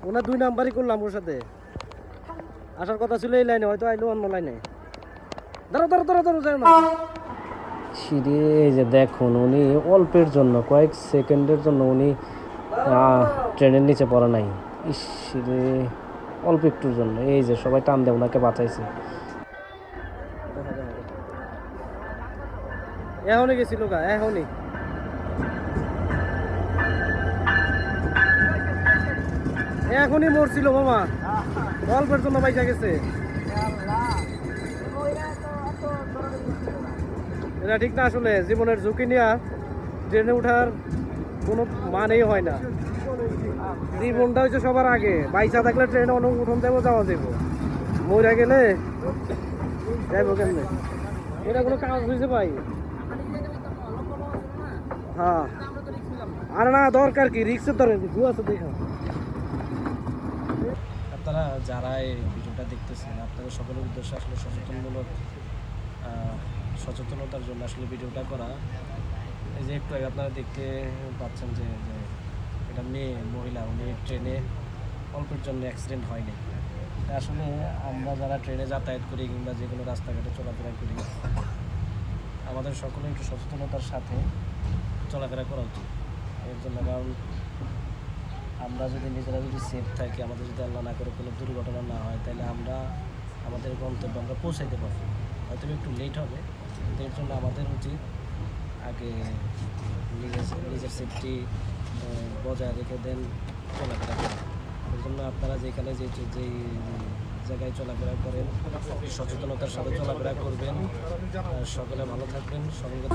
ওনার 2 নাম্বারই করলাম ওর সাথে। আসার কথা ছিল এই লাইনে, হয়তো আইলো অন্য লাইনে। দাঁড়াও যাও না। সিঁড়ি এই যে দেখুন, উনি অল্পের জন্য, কয়েক সেকেন্ডের জন্য উনি ট্রেনের নিচে পড়ে নাই। সিঁড়ি অল্প একটুর জন্য এই যে সবাই টান দেয় ওনাকে বাঁচাইছে। এখনই গেছিল গা, এখনই মরছিল মামা, অল্পের জন্য বাইচা গেছে। এটা ঠিক না, আসলে জীবনের ঝুঁকি নিয়ে ট্রেনে ওঠার কোনো মানেই হয় না। জীবনটা হচ্ছে সবার আগে। বাইচা থাকলে ট্রেনে অনেক উঠন যাবো, যাওয়া যাবো, মরে গেলে যাইবো কেমনে? এটা কোনো কাজ হয়েছে ভাই? হ্যাঁ, আর না দরকার কি, রিক্সের দরকার কি, আছে দেখা। আপনারা যারা এই ভিডিওটা দেখতেছেন, আপনাদের সকলের উদ্দেশ্যে আসলে সচেতনতার জন্য আসলে ভিডিওটা করা। এই যে একটু আগে আপনারা দেখতে পাচ্ছেন যে এটা মহিলা, উনি ট্রেনে অল্পের জন্য অ্যাক্সিডেন্ট হয়নি। আসলে আমরা যারা ট্রেনে যাতায়াত করি কিংবা যে কোনো রাস্তাঘাটে চলাফেরা করি, আমাদের সকলে একটু সচেতনতার সাথে চলাফেরা করা উচিত। এর জন্য, কারণ আমরা যদি নিজেরা যদি সেফ থাকি, আমাদের যদি আল্লাহ না করে কোনো দুর্ঘটনা না হয়, তাহলে আমরা আমাদের গন্তব্যে আমরা পৌঁছাইতে পারবো। হয়তো একটু লেট হবে, কিন্তু এর জন্য আমাদের উচিত আগে নিজের সেফটি বজায় রেখে দেন চলাফেরা করা। এর জন্য আপনারা যেখানে যেই জায়গায় চলাফেরা করেন, সচেতনতার সাথে চলাফেরা করবেন। সকলে ভালো থাকবেন। সকলকে